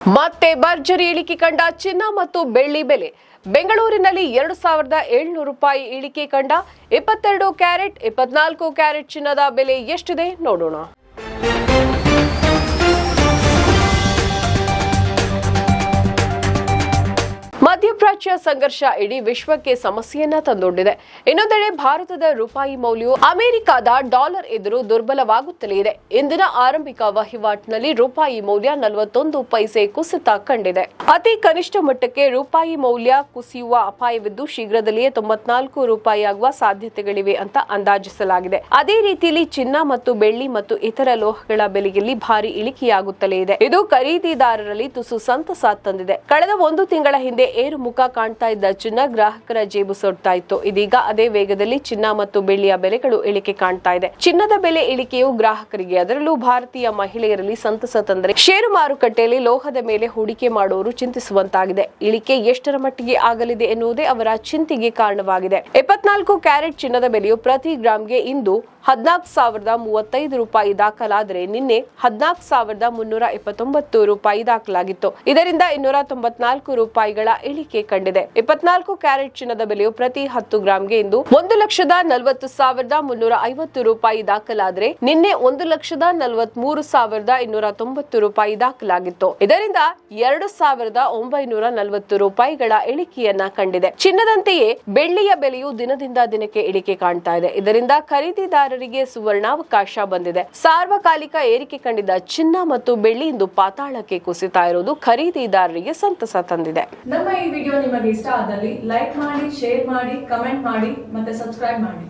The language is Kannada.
ಮತ್ತೆ ಭರ್ಜರಿ ಇಳಿಕೆ ಕಂಡ ಚಿನ್ನ ಮತ್ತು ಬೆಳ್ಳಿ ಬೆಲೆ. ಬೆಂಗಳೂರಿನಲ್ಲಿ 2700 ರೂಪಾಯಿ ಇಳಿಕೆ ಕಂಡ 22 ಕ್ಯಾರೆಟ್ 24 ಕ್ಯಾರೆಟ್ ಚಿನ್ನದ ಬೆಲೆ ಎಷ್ಟಿದೆ ನೋಡೋಣ. ಮಧ್ಯಪ್ರಾಚ್ಯ ಸಂಘರ್ಷ ಇಡೀ ವಿಶ್ವಕ್ಕೆ ಸಮಸ್ಯೆಯನ್ನ ತಂದೊಡ್ಡಿದೆ. ಇನ್ನೊಂದೆಡೆ ಭಾರತದ ರೂಪಾಯಿ ಮೌಲ್ಯವು ಅಮೆರಿಕದ ಡಾಲರ್ ಎದುರು ದುರ್ಬಲವಾಗುತ್ತಲೇ ಇದೆ. ಇಂದಿನ ಆರಂಭಿಕ ವಹಿವಾಟಿನಲ್ಲಿ ರೂಪಾಯಿ ಮೌಲ್ಯ 41 ಪೈಸೆ ಕುಸಿತ ಕಂಡಿದೆ. ಅತಿ ಕನಿಷ್ಠ ಮಟ್ಟಕ್ಕೆ ರೂಪಾಯಿ ಮೌಲ್ಯ ಕುಸಿಯುವ ಅಪಾಯವಿದ್ದು ಶೀಘ್ರದಲ್ಲಿಯೇ 94 ರೂಪಾಯಿ ಆಗುವ ಸಾಧ್ಯತೆಗಳಿವೆ ಅಂತ ಅಂದಾಜಿಸಲಾಗಿದೆ. ಅದೇ ರೀತಿಯಲ್ಲಿ ಚಿನ್ನ ಮತ್ತು ಬೆಳ್ಳಿ ಮತ್ತು ಇತರ ಲೋಹಗಳ ಬೆಲೆಯಲ್ಲಿ ಭಾರಿ ಇಳಿಕೆಯಾಗುತ್ತಲೇ ಇದೆ. ಇದು ಖರೀದಿದಾರರಲ್ಲಿ ತುಸು ಸಂತಸ ತಂದಿದೆ. ಕಳೆದ ಒಂದು ತಿಂಗಳ ಹಿಂದೆ ಏರುಮುಖ ಕಾಣ್ತಾ ಇದ್ದ ಚಿನ್ನ ಗ್ರಾಹಕರ ಜೇಬು ಸೊಡ್ತಾ ಇತ್ತು. ಇದೀಗ ಅದೇ ವೇಗದಲ್ಲಿ ಚಿನ್ನ ಮತ್ತು ಬೆಳ್ಳಿಯ ಬೆಲೆಗಳು ಇಳಿಕೆ ಕಾಣ್ತಾ ಇದೆ. ಚಿನ್ನದ ಬೆಲೆ ಇಳಿಕೆಯು ಗ್ರಾಹಕರಿಗೆ, ಅದರಲ್ಲೂ ಭಾರತೀಯ ಮಹಿಳೆಯರಲ್ಲಿ ಸಂತಸ ತಂದರೆ ಷೇರು ಮಾರುಕಟ್ಟೆಯಲ್ಲಿ ಲೋಹದ ಮೇಲೆ ಹೂಡಿಕೆ ಮಾಡುವವರು ಚಿಂತಿಸುವಂತಾಗಿದೆ. ಇಳಿಕೆ ಎಷ್ಟರ ಮಟ್ಟಿಗೆ ಆಗಲಿದೆ ಎನ್ನುವುದೇ ಅವರ ಚಿಂತೆಗೆ ಕಾರಣವಾಗಿದೆ. 24 ಕ್ಯಾರೆಟ್ ಚಿನ್ನದ ಬೆಲೆಯು ಪ್ರತಿ ಗ್ರಾಂಗೆ ಇಂದು 14,035 ರೂಪಾಯಿ ದಾಖಲಾದರೆ ನಿನ್ನೆ 14,329 ರೂಪಾಯಿ ದಾಖಲಾಗಿತ್ತು. ಇದರಿಂದ 294 ರೂಪಾಯಿಗಳ ಇಳಿಕೆ ಕಂಡಿದೆ. 24 ಕ್ಯಾರೆಟ್ ಚಿನ್ನದ ಬೆಲೆಯು ಪ್ರತಿ 10 ಗ್ರಾಂಗೆ ಇಂದು 1,40,350 ರೂಪಾಯಿ ದಾಖಲಾದರೆ ನಿನ್ನೆ 1,43,290 ರೂಪಾಯಿ ದಾಖಲಾಗಿತ್ತು. ಇದರಿಂದ 2,940 ರೂಪಾಯಿಗಳ ಇಳಿಕೆಯನ್ನ ಕಂಡಿದೆ. ಚಿನ್ನದಂತೆಯೇ ಬೆಳ್ಳಿಯ ಬೆಲೆಯು ದಿನದಿಂದ ದಿನಕ್ಕೆ ಇಳಿಕೆ ಕಾಣ್ತಾ ಇದೆ. ಇದರಿಂದ ಖರೀದಿದಾರರಿಗೆ ಸುವರ್ಣಾವಕಾಶ ಬಂದಿದೆ. ಸಾರ್ವಕಾಲಿಕ ಏರಿಕೆ ಕಂಡಿದ್ದ ಚಿನ್ನ ಮತ್ತು ಬೆಳ್ಳಿ ಇಂದು ಪಾತಾಳಕ್ಕೆ ಕುಸಿತಾ ಇರುವುದು ಖರೀದಿದಾರರಿಗೆ ಸಂತಸ ತಂದಿದೆ. ನಮ್ಮ ಈ ವಿಡಿಯೋ ನಿಮಗೆ ಇಷ್ಟ ಆದಲ್ಲಿ ಲೈಕ್ ಮಾಡಿ, ಶೇರ್ ಮಾಡಿ, ಕಮೆಂಟ್ ಮಾಡಿ ಮತ್ತೆ ಸಬ್ಸ್ಕ್ರೈಬ್ ಮಾಡಿ.